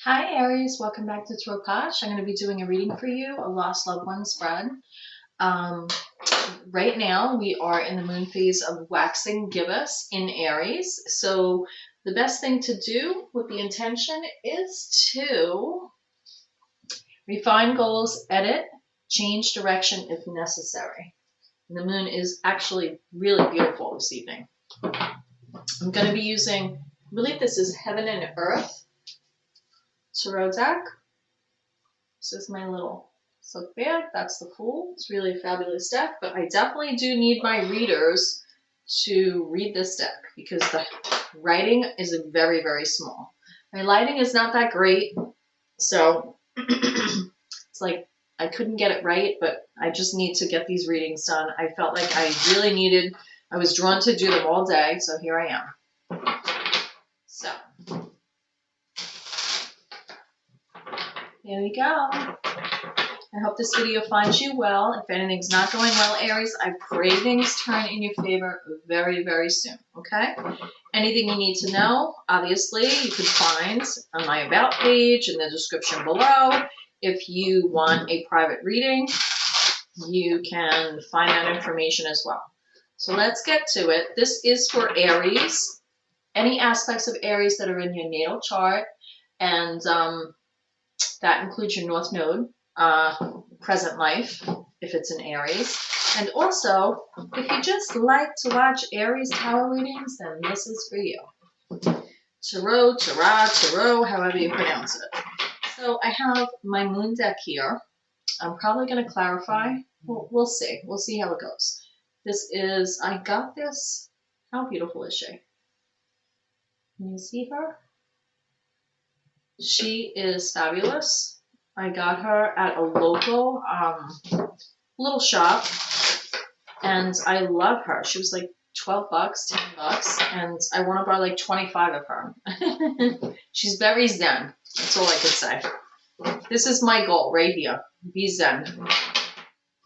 Hi Aries, welcome back to POSH. I'm going to be doing a reading for you, a lost loved one spread. Right now we are in the moon phase of waxing gibbous in Aries. So the best thing to do with the intention is to refine goals, edit, change direction if necessary. And the moon is actually really beautiful this evening. I'm going to be using, I believe this is Heaven and Earth tarot deck. This is my little silk bag. That's the Fool. It's really a fabulous deck, but I definitely do need my readers to read this deck because the writing is very, very small. My lighting is not that great, so it's like I couldn't get it right, but I just need to get these readings done. I felt like I really needed, I was drawn to do them all day, so here I am. So, here we go. I hope this video finds you well. If anything's not going well, Aries, I pray things turn in your favor very, very soon, okay? Anything you need to know, obviously, you can find on my About page in the description below. If you want a private reading, you can find that information as well. So let's get to it. This is for Aries. Any aspects of Aries that are in your natal chart, and that includes your North Node, present life, if it's an Aries. And also, if you just like to watch Aries tarot readings, then this is for you. Tarot, however you pronounce it. So I have my moon deck here. I'm probably going to clarify. We'll see. We'll see how it goes. This is, I got this. How beautiful is she? Can you see her? She is fabulous. I got her at a local little shop, and I love her. She was like 12 bucks, 10 bucks, and I want to buy like 25 of her. She's very zen. That's all I could say. This is my goal right here. Be zen.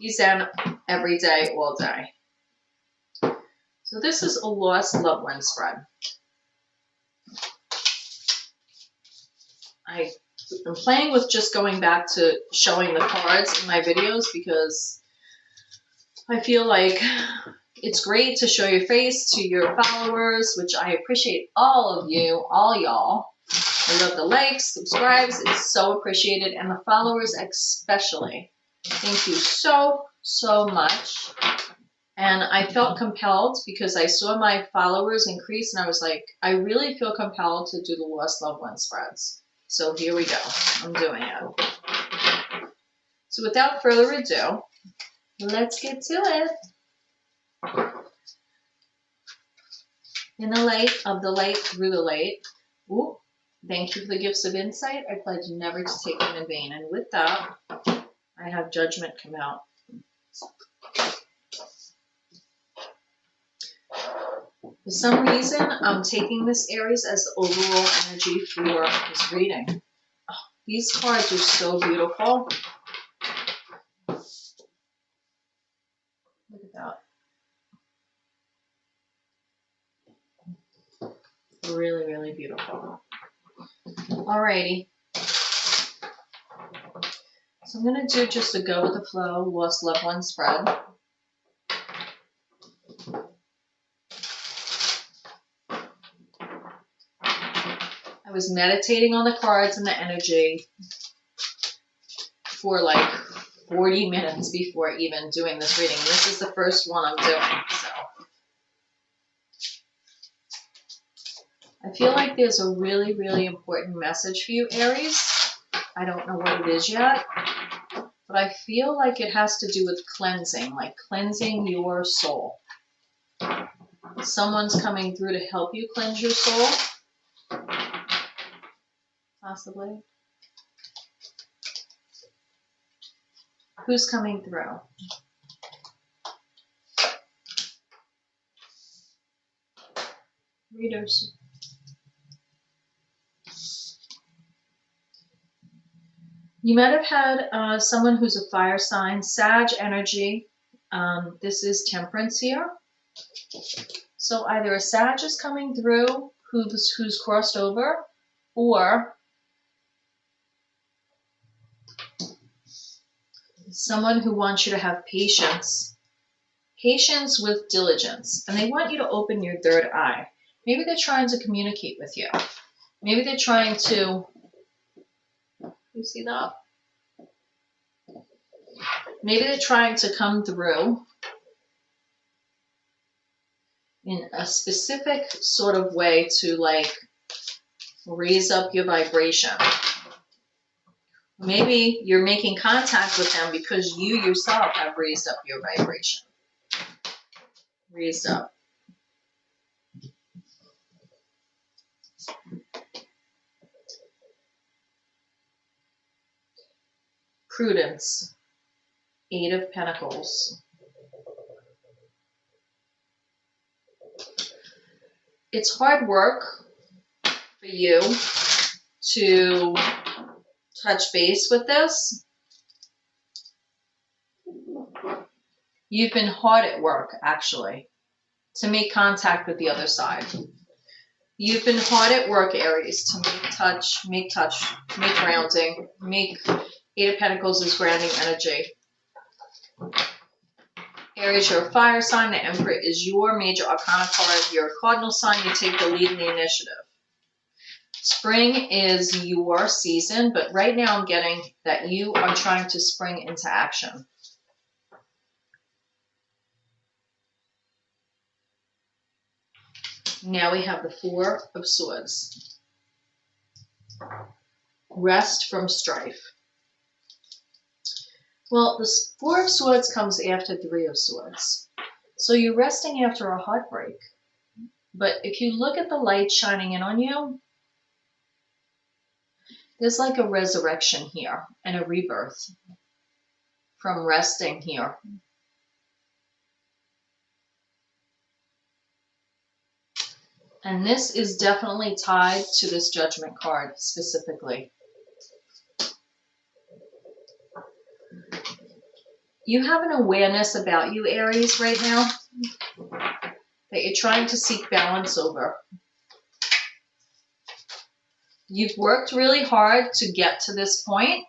Be zen every day, all day. So this is a lost loved one spread. I'm playing with just going back to showing the cards in my videos because I feel like it's great to show your face to your followers, which I appreciate all of you, all y'all. I love the likes, subscribes, it's so appreciated, and the followers especially. Thank you so, so much. And I felt compelled because I saw my followers increase, and I was like, I really feel compelled to do the lost loved one spreads. So here we go. I'm doing it. So without further ado, let's get to it. In the light of the light through the light. Ooh, thank you for the gifts of insight. I pledge never to take them in vain. And with that, I have judgment come out. For some reason, I'm taking this Aries as the overall energy for this reading. Oh, these cards are so beautiful. Look at that. Really, really beautiful. Alrighty. So I'm going to do just a go with the flow, lost loved one spread. I was meditating on the cards and the energy for like 40 minutes before even doing this reading. This is the first one I'm doing, so. I feel like there's a really, really important message for you, Aries. I don't know what it is yet, but I feel like it has to do with cleansing, like cleansing your soul. Someone's coming through to help you cleanse your soul. Possibly. Who's coming through? Readers. You might have had someone who's a fire sign, Sag energy. This is Temperance here. So either a Sag is coming through who's crossed over, or Someone who wants you to have patience. Patience with diligence. And they want you to open your third eye. Maybe they're trying to communicate with you. Maybe they're trying to, you see that? Maybe they're trying to come through in a specific sort of way to like raise up your vibration. Maybe you're making contact with them because you yourself have raised up your vibration. Raised up. Prudence. 8 of Pentacles. It's hard work for you to touch base with this. You've been hard at work, actually, to make contact with the other side. You've been hard at work, Aries, to make grounding, make 8 of Pentacles is grounding energy. Aries, you're a fire sign. The Emperor is your major arcana card. You're a cardinal sign. You take the lead in the initiative. Spring is your season, but right now I'm getting that you are trying to spring into action. Now we have the 4 of Swords. Rest from strife. Well, the 4 of Swords comes after 3 of Swords. So you're resting after a heartbreak. But if you look at the light shining in on you, there's like a resurrection here and a rebirth from resting here. And this is definitely tied to this Judgment card specifically. You have an awareness about you, Aries, right now that you're trying to seek balance over. You've worked really hard to get to this point,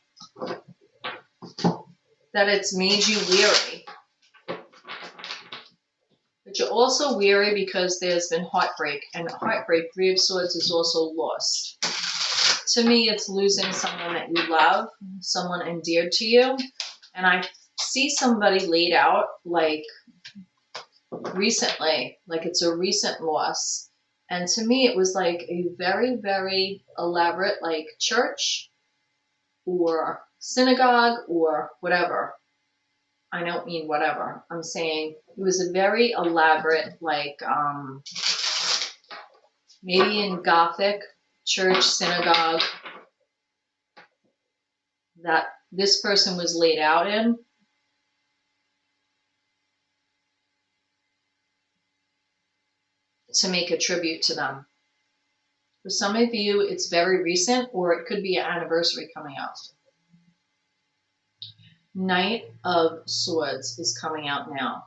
that it's made you weary. But you're also weary because there's been heartbreak, and heartbreak, 3 of Swords, is also lost. To me, it's losing someone that you love, someone endeared to you, and I see somebody laid out like recently, like it's a recent loss. And to me, it was like a very, very elaborate like church or synagogue or whatever. I don't mean whatever. I'm saying it was a very elaborate, like maybe in Gothic church, synagogue, that this person was laid out in. To make a tribute to them. For some of you, it's very recent, or it could be an anniversary coming up. Knight of Swords is coming out now,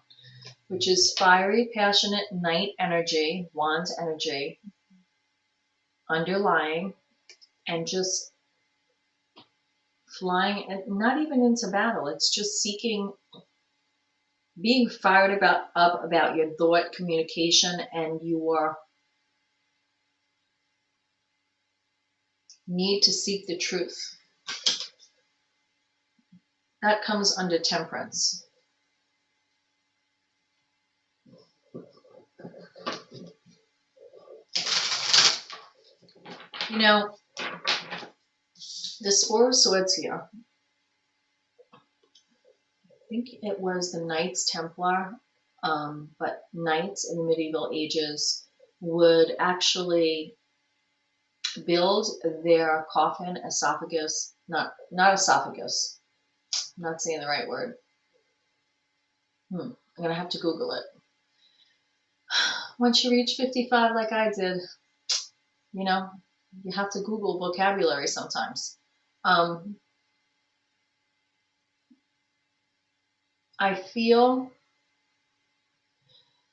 which is fiery, passionate knight energy, wand energy, underlying, and just flying, and not even into battle. It's just seeking, being fired up about your thought, communication, and your need to seek the truth. That comes under Temperance. You know, this 4 of Swords here, I think it was the Knights Templar, but knights in the medieval ages would actually build their coffin, esophagus, not esophagus, I'm not saying the right word. I'm going to have to Google it. Once you reach 55 like I did, you know, you have to Google vocabulary sometimes. I feel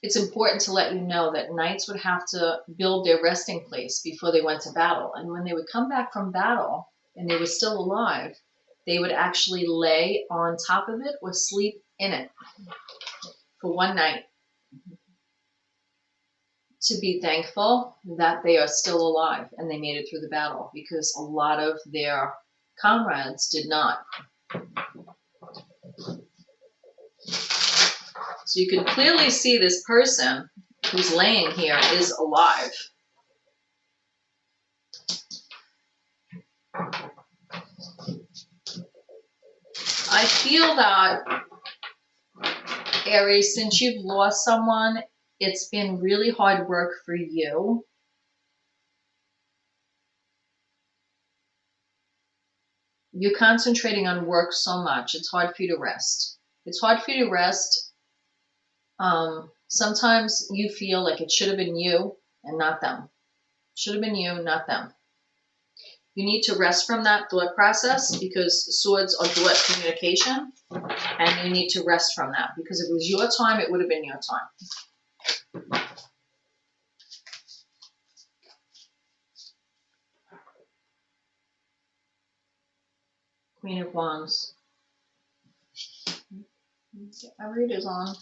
it's important to let you know that knights would have to build their resting place before they went to battle. And when they would come back from battle and they were still alive, they would actually lay on top of it or sleep in it for one night to be thankful that they are still alive and they made it through the battle, because a lot of their comrades did not. So you can clearly see this person who's laying here is alive. I feel that, Aries, since you've lost someone, it's been really hard work for you. You're concentrating on work so much, it's hard for you to rest. It's hard for you to rest. Sometimes you feel like it should have been you and not them. Should have been you, not them. You need to rest from that thought process, because swords are direct communication, and you need to rest from that, because if it was your time, it would have been your time. Queen of Wands. Get my readers on.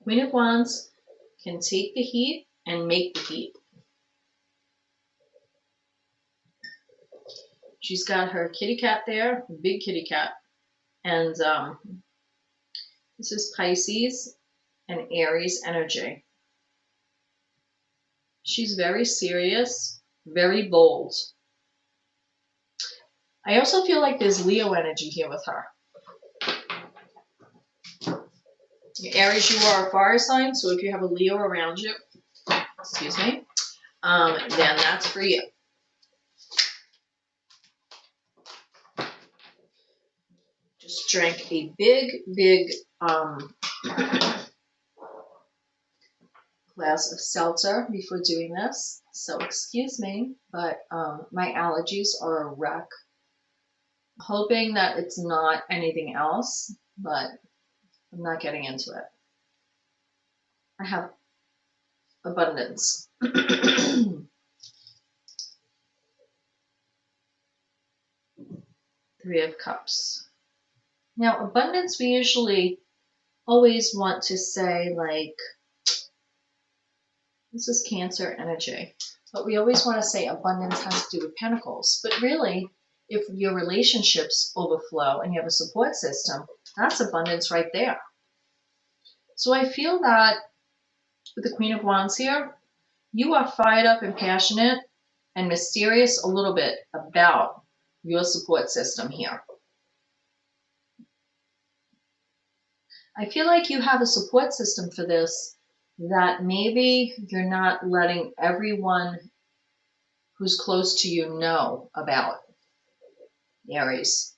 Queen of Wands can take the heat and make the heat. She's got her kitty cat there, big kitty cat. And this is Pisces and Aries energy. She's very serious, very bold. I also feel like there's Leo energy here with her. Aries, you are a fire sign, so if you have a Leo around you, excuse me, then that's for you. Just drank a big glass of seltzer before doing this, so excuse me, but my allergies are a wreck. Hoping that it's not anything else, but I'm not getting into it. I have abundance. Three of Cups. Now, abundance, we usually always want to say, like, this is Cancer energy, but we always want to say abundance has to do with Pentacles. But really, if your relationships overflow and you have a support system, that's abundance right there. So I feel that with the Queen of Wands here, you are fired up and passionate and mysterious a little bit about your support system here. I feel like you have a support system for this that maybe you're not letting everyone who's close to you know about, Aries.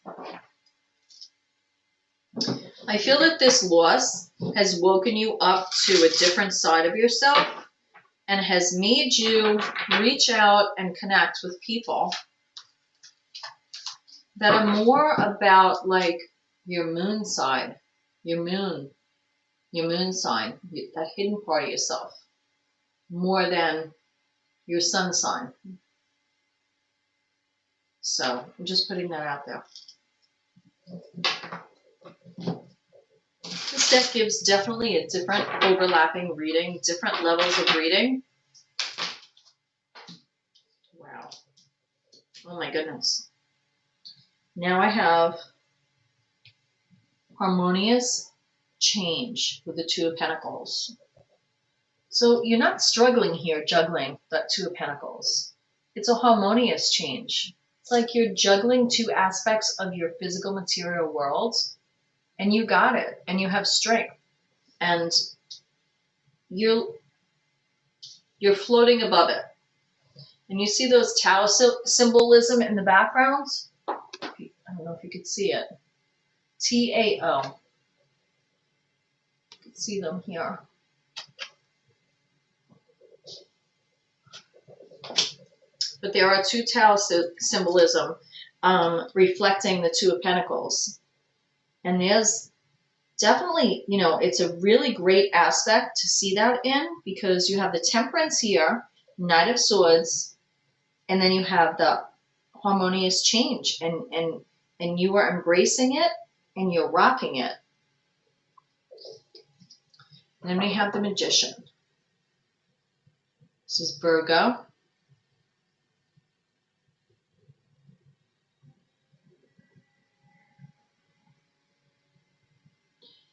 I feel that this loss has woken you up to a different side of yourself and has made you reach out and connect with people that are more about, like, your moon side, your moon sign, that hidden part of yourself, more than your sun sign. So I'm just putting that out there. This deck gives definitely a different overlapping reading, different levels of reading. Wow. Oh my goodness. Now I have harmonious change with the Two of Pentacles. So you're not struggling here juggling that Two of Pentacles. It's a harmonious change. It's like you're juggling two aspects of your physical material world, and you got it, and you have strength, and you're floating above it. And you see those Tao symbolism in the background? I don't know if you could see it. T-A-O. You can see them here. But there are two Tao symbolism reflecting the Two of Pentacles. And there's definitely, you know, it's a really great aspect to see that in, because you have the Temperance here, Knight of Swords, and then you have the harmonious change, and you are embracing it and you're rocking it. And then we have the Magician. This is Virgo.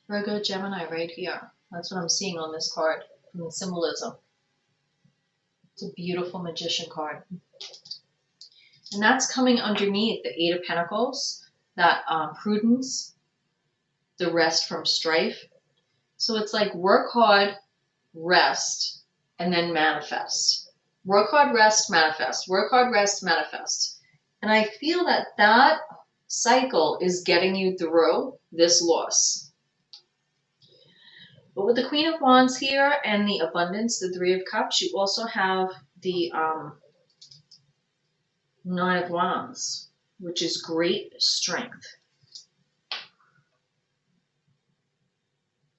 Virgo, Gemini right here. That's what I'm seeing on this card from the symbolism. It's a beautiful Magician card. And that's coming underneath the Eight of Pentacles, that prudence, the rest from strife. So it's like work hard, rest, and then manifest. Work hard, rest, manifest. Work hard, rest, manifest. And I feel that that cycle is getting you through this loss. But with the Queen of Wands here and the abundance, the Three of Cups, you also have the Nine of Wands, which is great strength.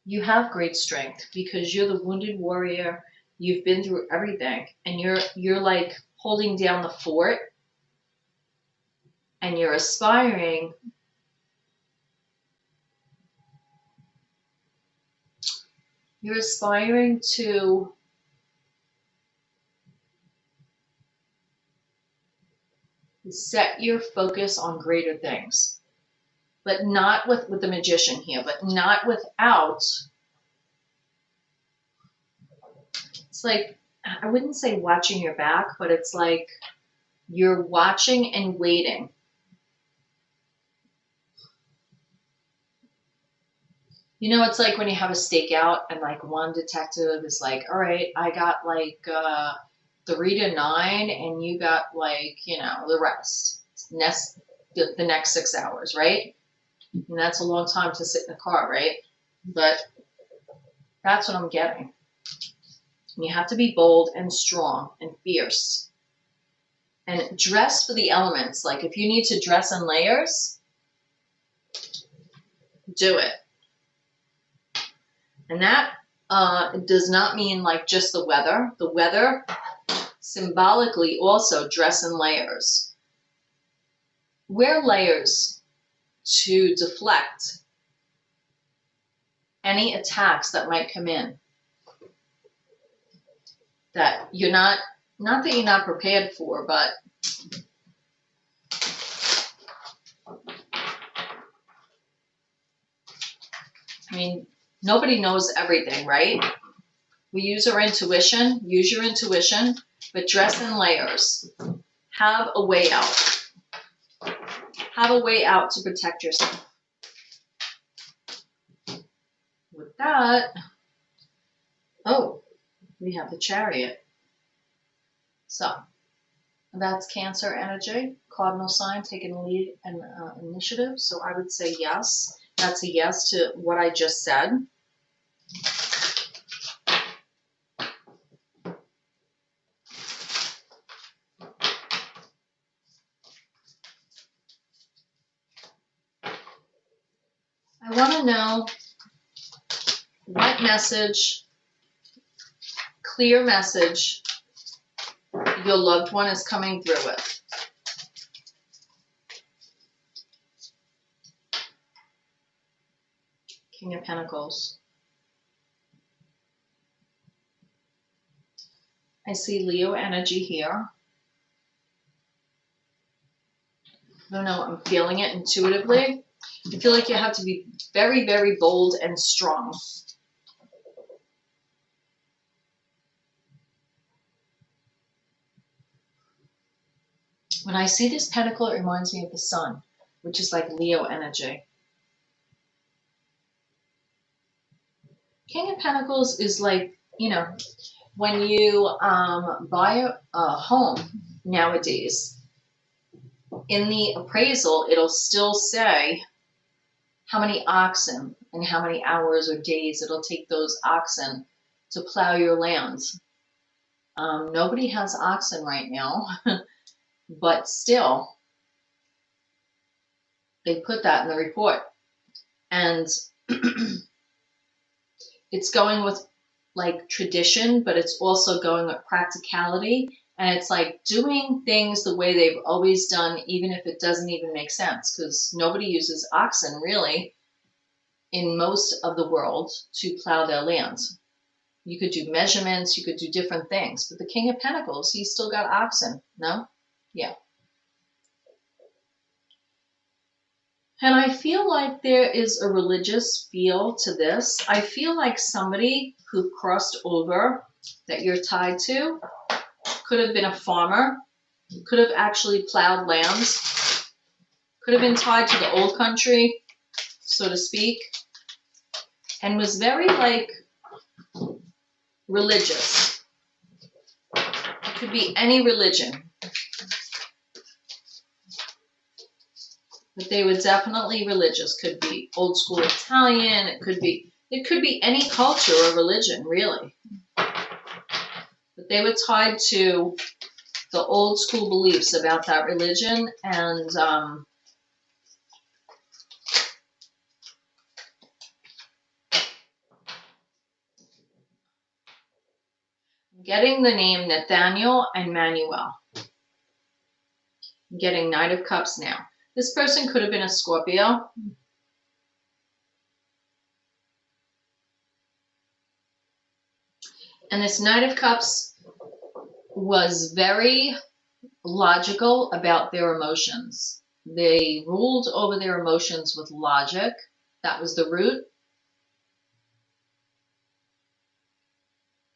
You have great strength because you're the wounded warrior. You've been through everything, and you're like holding down the fort, and you're aspiring. You're aspiring to set your focus on greater things, but not with the Magician here, but not without. It's like, I wouldn't say watching your back, but it's like you're watching and waiting. You know, it's like when you have a stakeout and like one detective is like, all right, I got like 3 to 9 and you got like, you know, the rest. The next 6 hours, right? And that's a long time to sit in the car, right? But that's what I'm getting. And you have to be bold and strong and fierce. And dress for the elements. Like if you need to dress in layers, do it. And that does not mean like just the weather. The weather symbolically also dress in layers. Wear layers to deflect any attacks that might come in. That you're not that you're not prepared for, but I mean, nobody knows everything, right? We use our intuition. Use your intuition, but dress in layers. Have a way out. Have a way out to protect yourself. With that, oh, we have the Chariot. So, that's Cancer energy. Cardinal sign taking the lead and initiative. So I would say yes. That's a yes to what I just said. I want to know what message, clear message, your loved one is coming through with. King of Pentacles. I see Leo energy here. I don't know, I'm feeling it intuitively. I feel like you have to be very, very bold and strong. When I see this pentacle, it reminds me of the sun, which is like Leo energy. King of Pentacles is like, you know, when you buy a home nowadays, in the appraisal, it'll still say how many oxen and how many hours or days it'll take those oxen to plow your lands. Nobody has oxen right now, but still, they put that in the report. And it's going with like tradition, but it's also going with practicality And it's like doing things the way they've always done, even if it doesn't even make sense, because nobody uses oxen really in most of the world to plow their lands. You could do measurements, you could do different things, but the King of Pentacles, he's still got oxen, no? Yeah. And I feel like there is a religious feel to this. I feel like somebody who crossed over that you're tied to could have been a farmer, could have actually plowed lands, could have been tied to the old country, so to speak, and was very like religious. It could be any religion. But they were definitely religious. Could be old school Italian, it could be any culture or religion, really. But they were tied to the old school beliefs about that religion, and getting the name Nathaniel and Manuel. Getting Knight of Cups now. This person could have been a Scorpio. And this Knight of Cups was very logical about their emotions. They ruled over their emotions with logic. That was the root.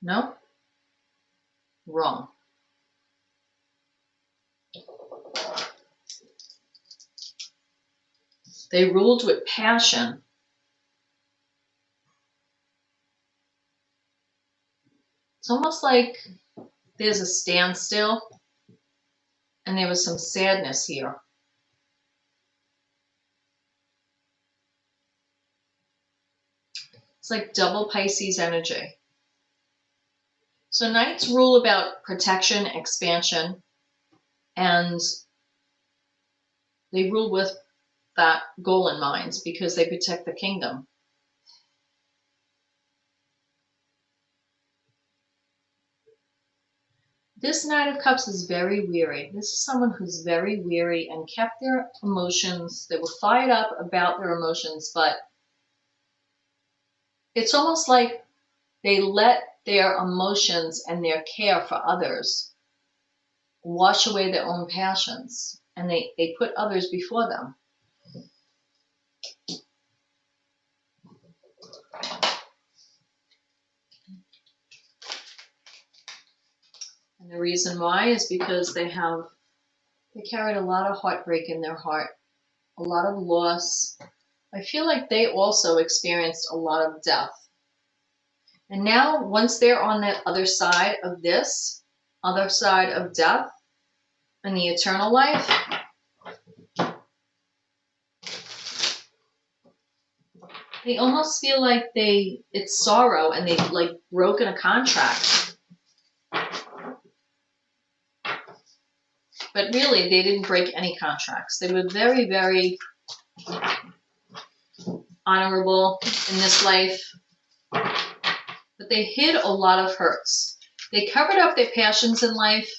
No? Wrong. They ruled with passion. It's almost like there's a standstill and there was some sadness here. It's like double Pisces energy. So Knights rule about protection, expansion, and they rule with that goal in mind because they protect the kingdom. This Knight of Cups is very weary. This is someone who's very weary and kept their emotions. They were fired up about their emotions, but it's almost like they let their emotions and their care for others wash away their own passions, and they put others before them. And the reason why is because they carried a lot of heartbreak in their heart, a lot of loss. I feel like they also experienced a lot of death. And now, once they're on that other side of this, other side of death and the eternal life, they almost feel like it's sorrow and they've like broken a contract. But really, they didn't break any contracts. They were very, very honorable in this life. But they hid a lot of hurts. They covered up their passions in life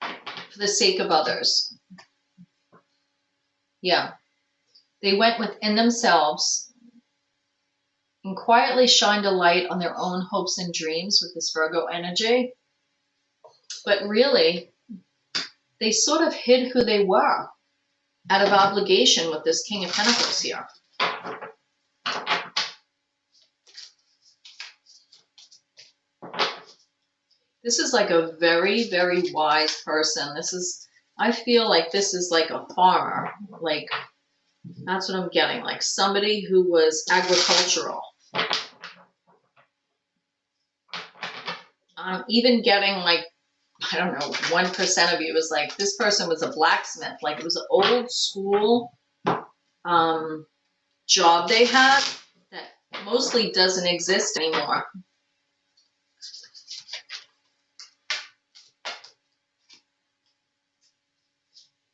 for the sake of others. Yeah. They went within themselves and quietly shined a light on their own hopes and dreams with this Virgo energy. But really, they sort of hid who they were out of obligation with this King of Pentacles here. This is like a very, very wise person. I feel like this is like a farmer. Like, that's what I'm getting. Like somebody who was agricultural. I'm even getting like, I don't know, 1% of you is like, this person was a blacksmith. Like it was an old school job they had that mostly doesn't exist anymore.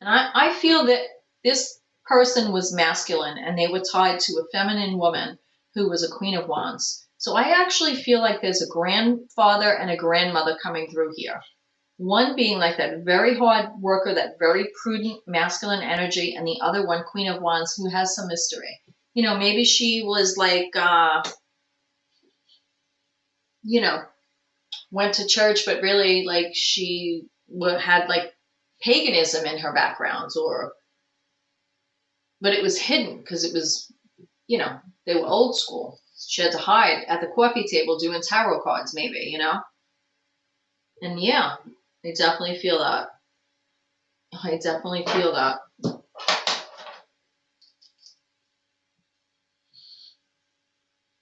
And I feel that this person was masculine and they were tied to a feminine woman who was a Queen of Wands. So I actually feel like there's a grandfather and a grandmother coming through here. One being like that very hard worker, that very prudent masculine energy, and the other one, Queen of Wands, who has some mystery. You know, maybe she was like, you know, went to church, but really like she had like paganism in her background, but it was hidden because it was, you know, they were old school. She had to hide at the coffee table doing tarot cards, maybe, you know? And yeah, I definitely feel that. I definitely feel that.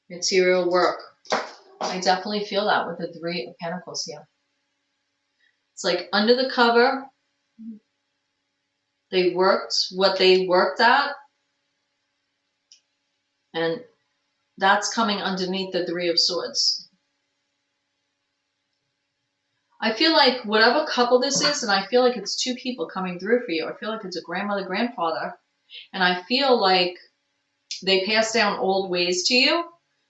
Material work. I definitely feel that with the Three of Pentacles here. It's like under the cover, they worked what they worked at, and that's coming underneath the Three of Swords. I feel like whatever couple this is, and I feel like it's two people coming through for you. I feel like it's a grandmother, grandfather, and I feel like they pass down old ways to you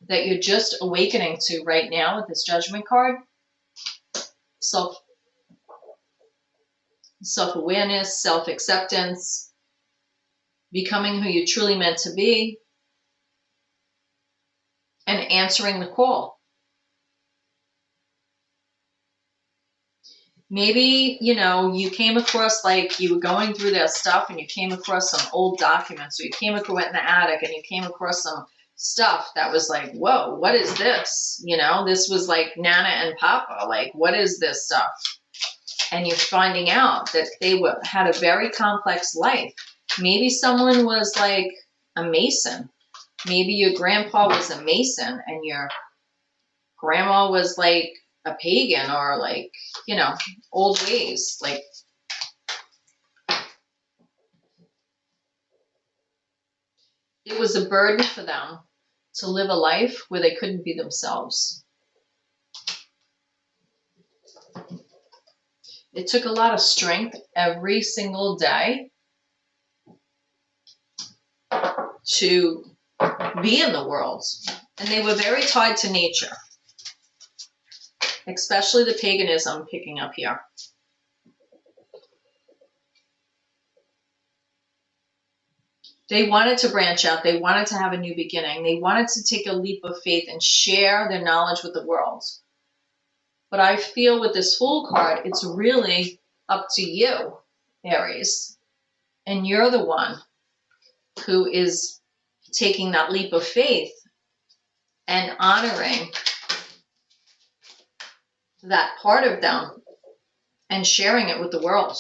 that you're just awakening to right now with this Judgment card. Self-awareness, self-acceptance, becoming who you're truly meant to be, and answering the call. Maybe, you know, you came across, like, you were going through their stuff and you came across some old documents, or you went in the attic and you came across some stuff that was like, whoa, what is this? You know, this was like Nana and Papa, like, what is this stuff? And you're finding out that they had a very complex life. Maybe someone was like a Mason. Maybe your grandpa was a Mason and your grandma was like a pagan, or like, you know, old ways. Like, it was a burden for them to live a life where they couldn't be themselves. It took a lot of strength every single day to be in the world. And they were very tied to nature, especially the paganism picking up here. They wanted to branch out. They wanted to have a new beginning. They wanted to take a leap of faith and share their knowledge with the world. But I feel with this Fool card, it's really up to you, Aries. And you're the one who is taking that leap of faith and honoring that part of them and sharing it with the world.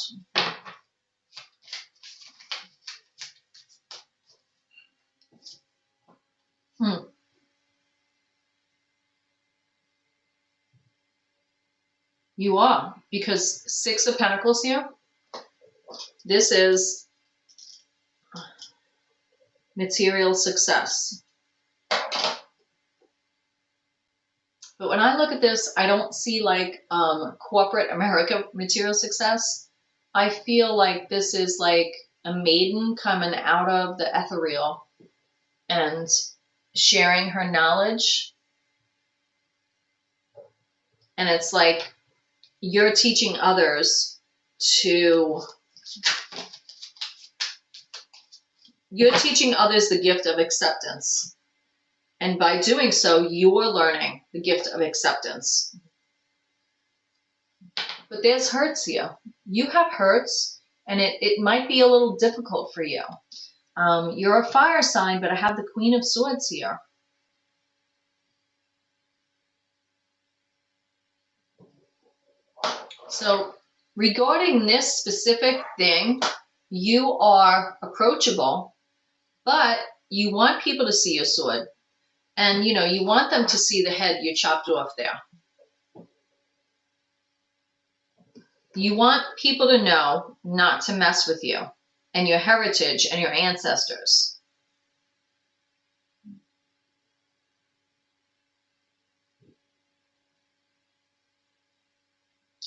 You are, because Six of Pentacles here, this is material success. But when I look at this, I don't see like corporate America material success. I feel like this is like a maiden coming out of the ethereal and sharing her knowledge. And it's like you're teaching others the gift of acceptance. And by doing so, you are learning the gift of acceptance. But there's hurts here. You have hurts, and it might be a little difficult for you. You're a fire sign, but I have the Queen of Swords here. So regarding this specific thing, you are approachable, but you want people to see your sword. And, you know, you want them to see the head you chopped off there. You want people to know not to mess with you and your heritage and your ancestors.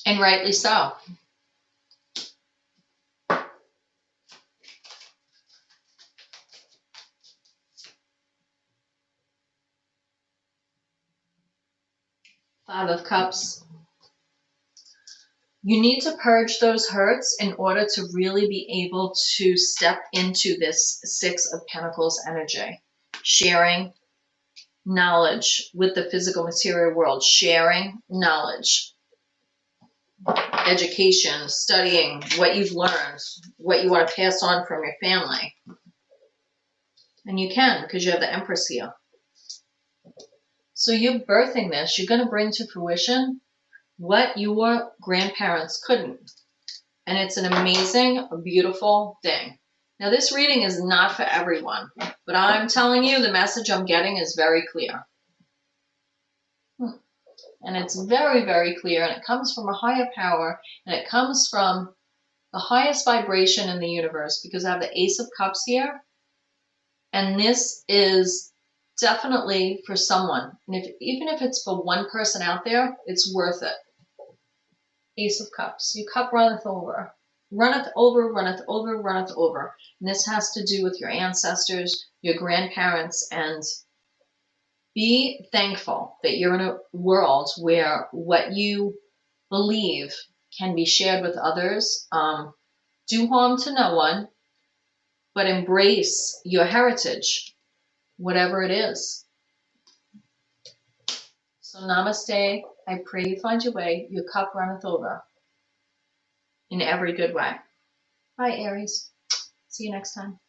And rightly so. Five of Cups. You need to purge those hurts in order to really be able to step into this Six of Pentacles energy. Sharing knowledge with the physical material world. Sharing knowledge. Education, studying what you've learned, what you want to pass on from your family. And you can, because you have the Empress here. So you're birthing this. You're going to bring to fruition what your grandparents couldn't. And it's an amazing, beautiful thing. Now, this reading is not for everyone, but I'm telling you, the message I'm getting is very clear. And it's very, very clear, and it comes from a higher power, and it comes from the highest vibration in the universe, because I have the Ace of Cups here, and this is definitely for someone. And even if it's for one person out there, it's worth it. Ace of Cups. Your cup runneth over. Runneth over, runneth over, runneth over. And this has to do with your ancestors, your grandparents, and be thankful that you're in a world where what you believe can be shared with others. Do harm to no one, but embrace your heritage, whatever it is. So namaste. I pray you find your way. Your cup runneth over in every good way. Bye, Aries. See you next time.